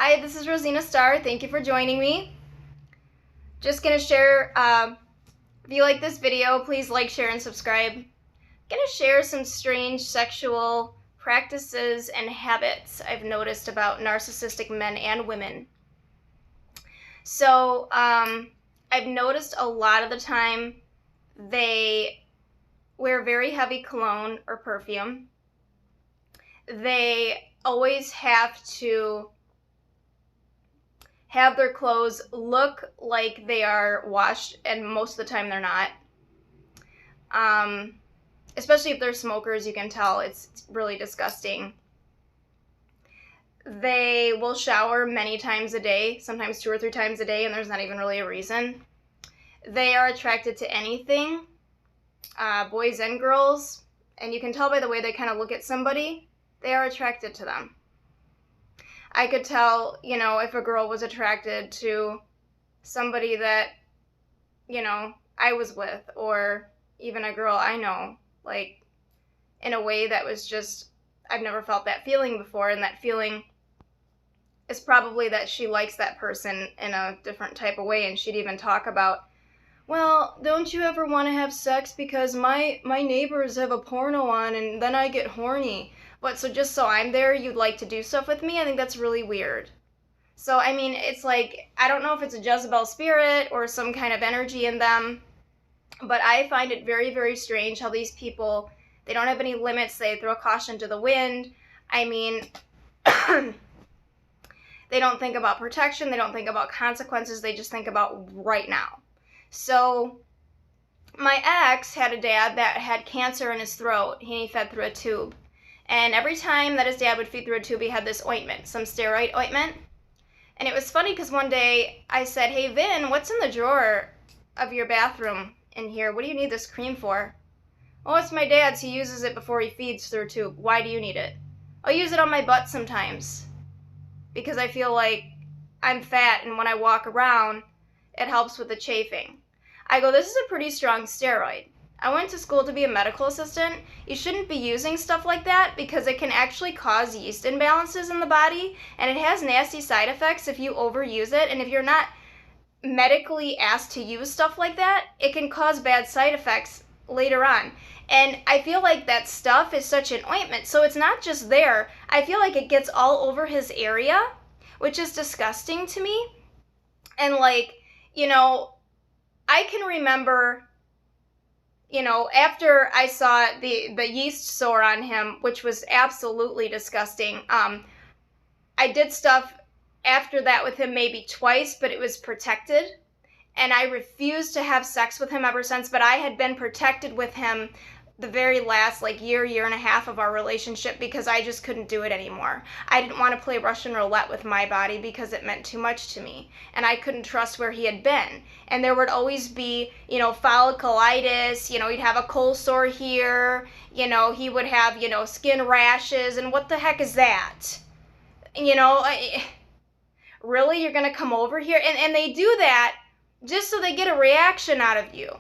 Hi, this is Rosina Starr. Thank you for joining me. Just gonna share, if you like this video, please like, share, and subscribe. I'm gonna share some strange sexual practices and habits I've noticed about narcissistic men and women. So, I've noticed a lot of the time they wear very heavy cologne or perfume. They always have to have their clothes look like they are washed, and most of the time they're not. Especially if they're smokers, you can tell it's really disgusting. They will shower many times a day, sometimes 2 or 3 times a day, and there's not even really a reason. They are attracted to anything, boys and girls, and you can tell by the way they kind of look at somebody, they are attracted to them. I could tell, if a girl was attracted to somebody that, I was with, or even a girl I know, like, in a way that was just, I've never felt that feeling before, and that feeling is probably that she likes that person in a different type of way, and she'd even talk about, well, don't you ever want to have sex because my neighbors have a porno on and then I get horny. But so just so I'm there, you'd like to do stuff with me? I think that's really weird. So, I mean, it's like, I don't know if it's a Jezebel spirit or some kind of energy in them, but I find it very, very strange how these people, they don't have any limits. They throw caution to the wind. I mean, they don't think about protection. They don't think about consequences. They just think about right now. So my ex had a dad that had cancer in his throat. He fed through a tube. And every time that his dad would feed through a tube, he had this ointment, some steroid ointment. And it was funny because one day I said, hey, Vin, what's in the drawer of your bathroom in here? What do you need this cream for? Oh, it's my dad's. He uses it before he feeds through a tube. Why do you need it? I'll use it on my butt sometimes because I feel like I'm fat, and when I walk around, it helps with the chafing. I go, this is a pretty strong steroid. I went to school to be a medical assistant. You shouldn't be using stuff like that because it can actually cause yeast imbalances in the body, and it has nasty side effects if you overuse it. And if you're not medically asked to use stuff like that, it can cause bad side effects later on. And I feel like that stuff is such an ointment. So it's not just there. I feel like it gets all over his area, which is disgusting to me. And I can remember, after I saw the yeast sore on him, which was absolutely disgusting, I did stuff after that with him maybe twice, but it was protected. And I refused to have sex with him ever since, but I had been protected with him the very last year and a half of our relationship because I just couldn't do it anymore. I didn't want to play Russian roulette with my body because it meant too much to me, and I couldn't trust where he had been. And there would always be, folliculitis, he'd have a cold sore here, he would have, skin rashes, and what the heck is that? Really, you're gonna come over here? And they do that just so they get a reaction out of you.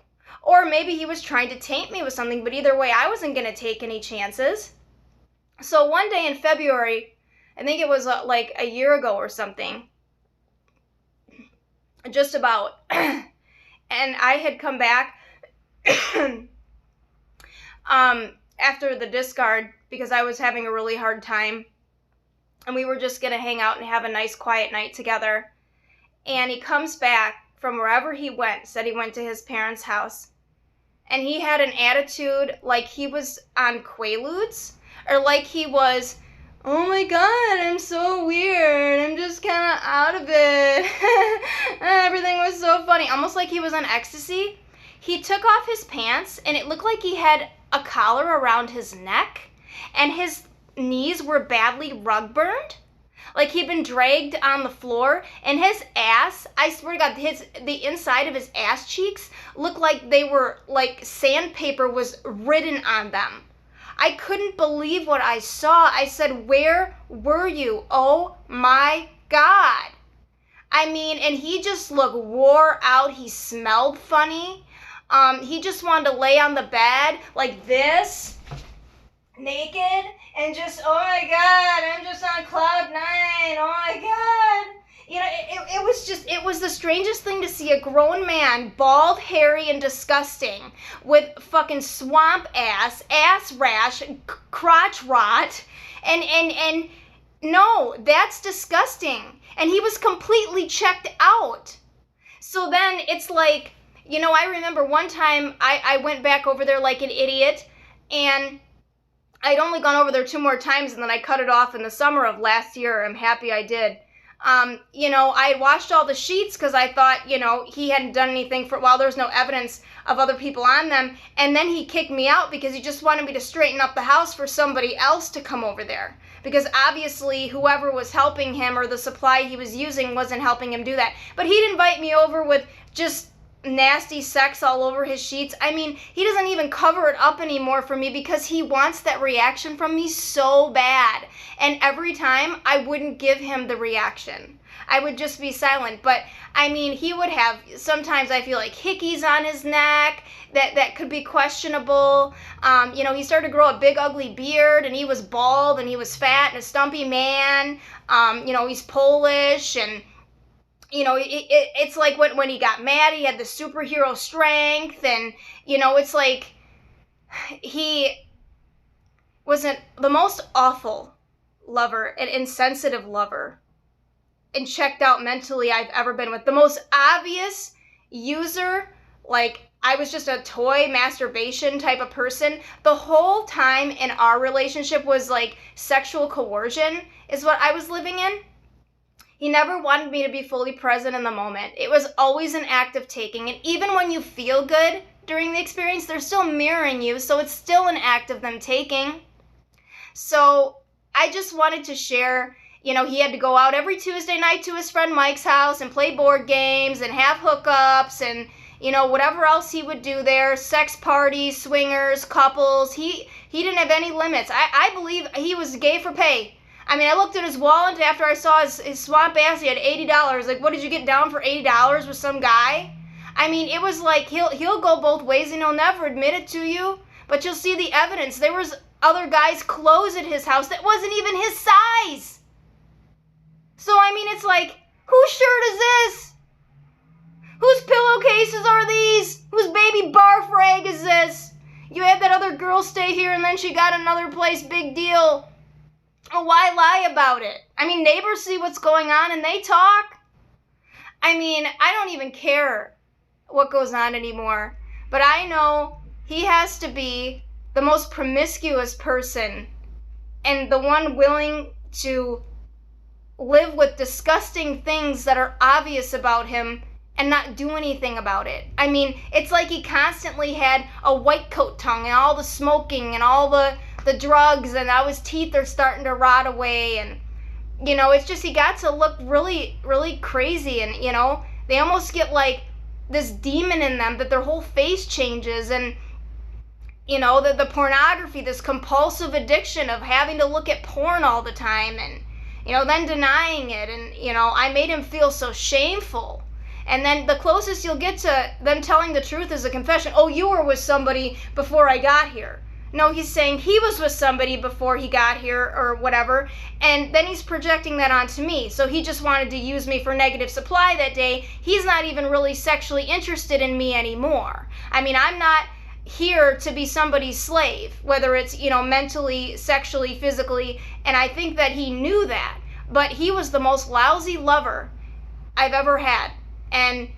Or maybe he was trying to taint me with something, but either way, I wasn't going to take any chances. So one day in February, I think it was like a year ago or something, just about, and I had come back after the discard because I was having a really hard time, and we were just going to hang out and have a nice quiet night together. And he comes back from wherever he went, said he went to his parents' house, and he had an attitude like he was on Quaaludes, or like he was, oh my god, I'm so weird, I'm just kind of out of it, everything was so funny, almost like he was on ecstasy. He took off his pants, and it looked like he had a collar around his neck, and his knees were badly rug burned. Like he'd been dragged on the floor, and his ass, I swear to God, the inside of his ass cheeks looked like they were like sandpaper was written on them. I couldn't believe what I saw. I said, where were you? Oh my God. I mean, and he just looked wore out. He smelled funny. He just wanted to lay on the bed like this, naked, and just, oh my God, I'm just on cloud 9. Oh my God. it was the strangest thing to see a grown man, bald, hairy, and disgusting, with fucking swamp ass rash, crotch rot, and no, that's disgusting. And he was completely checked out. So then it's like, you know, I remember one time I went back over there like an idiot, and I'd only gone over there 2 more times, and then I cut it off in the summer of last year. I'm happy I did. You know, I had washed all the sheets because I thought, you know, he hadn't done anything for a while. There was no evidence of other people on them. And then he kicked me out because he just wanted me to straighten up the house for somebody else to come over there. Because obviously whoever was helping him or the supply he was using wasn't helping him do that. But he'd invite me over with just nasty sex all over his sheets. I mean, he doesn't even cover it up anymore for me because he wants that reaction from me so bad. And every time I wouldn't give him the reaction. I would just be silent. But I mean, he would have, sometimes I feel like hickeys on his neck that could be questionable. You know, he started to grow a big ugly beard, and he was bald, and he was fat and a stumpy man. You know, he's Polish, and you know, it's like when he got mad, he had the superhero strength, and, you know, it's like he wasn't the most awful lover, an insensitive lover, and checked out mentally I've ever been with. The most obvious user, like, I was just a toy masturbation type of person. The whole time in our relationship was like sexual coercion is what I was living in. He never wanted me to be fully present in the moment. It was always an act of taking. And even when you feel good during the experience, they're still mirroring you. So it's still an act of them taking. So I just wanted to share, you know, he had to go out every Tuesday night to his friend Mike's house and play board games and have hookups and, you know, whatever else he would do there, sex parties, swingers, couples. He didn't have any limits. I believe he was gay for pay. I mean, I looked at his wallet after I saw his swamp ass. He had $80. Like, what did you get down for $80 with some guy? I mean, it was like he'll go both ways and he'll never admit it to you. But you'll see the evidence. There was other guys' clothes at his house that wasn't even his size. So, I mean, it's like, whose shirt is this? Whose pillowcases are these? Whose baby barf rag is this? You had that other girl stay here and then she got another place, big deal. Oh, why lie about it? I mean, neighbors see what's going on and they talk. I mean, I don't even care what goes on anymore. But I know he has to be the most promiscuous person and the one willing to live with disgusting things that are obvious about him and not do anything about it. I mean, it's like he constantly had a white coat tongue and all the smoking and all the drugs, and now his teeth are starting to rot away, and, you know, it's just he got to look really, really crazy, and, you know, they almost get like this demon in them that their whole face changes, and, you know, the pornography, this compulsive addiction of having to look at porn all the time, and, you know, then denying it, and, you know, I made him feel so shameful. And then the closest you'll get to them telling the truth is a confession. Oh, you were with somebody before I got here. No, he's saying he was with somebody before he got here or whatever, and then he's projecting that onto me. So he just wanted to use me for negative supply that day. He's not even really sexually interested in me anymore. I mean, I'm not here to be somebody's slave, whether it's, you know, mentally, sexually, physically, and I think that he knew that. But he was the most lousy lover I've ever had. And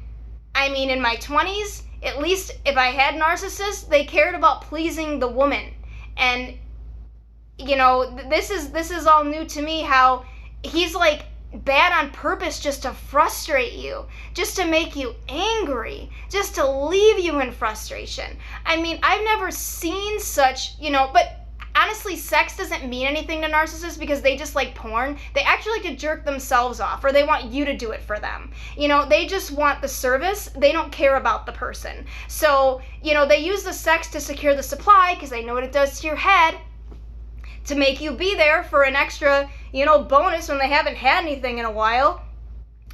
I mean, in my 20s, at least if I had narcissists, they cared about pleasing the woman. And, you know, this is all new to me, how he's like bad on purpose just to frustrate you, just to make you angry, just to leave you in frustration. I mean, I've never seen such, you know, but honestly, sex doesn't mean anything to narcissists because they just like porn. They actually like to jerk themselves off, or they want you to do it for them. You know, they just want the service. They don't care about the person. So, you know, they use the sex to secure the supply because they know what it does to your head, to make you be there for an extra, you know, bonus when they haven't had anything in a while.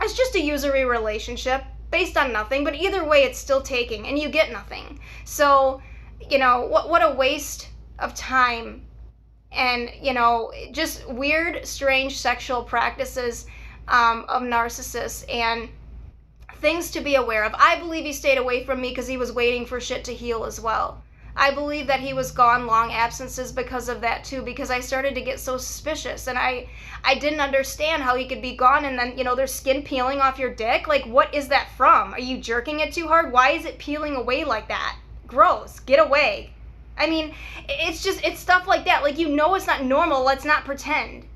It's just a usury relationship based on nothing, but either way, it's still taking, and you get nothing. So, you know, what a waste of time, and, you know, just weird, strange sexual practices of narcissists. And Things to be aware of. I believe he stayed away from me because he was waiting for shit to heal as well. I believe that he was gone long absences because of that too, because I started to get so suspicious, and I didn't understand how he could be gone and then, there's skin peeling off your dick. Like, what is that from? Are you jerking it too hard? Why is it peeling away like that? Gross. Get away. I mean, it's stuff like that. Like, it's not normal. Let's not pretend.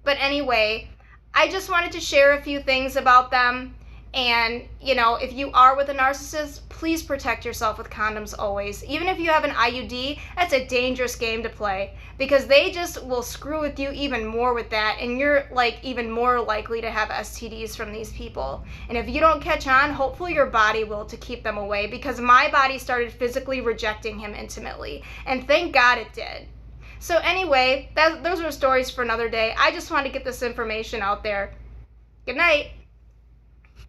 But anyway, I just wanted to share a few things about them. And, if you are with a narcissist, please protect yourself with condoms always. Even if you have an IUD, that's a dangerous game to play because they just will screw with you even more with that, and you're even more likely to have STDs from these people. And if you don't catch on, hopefully your body will to keep them away, because my body started physically rejecting him intimately, and thank God it did. So anyway, those are stories for another day. I just wanted to get this information out there. Good night.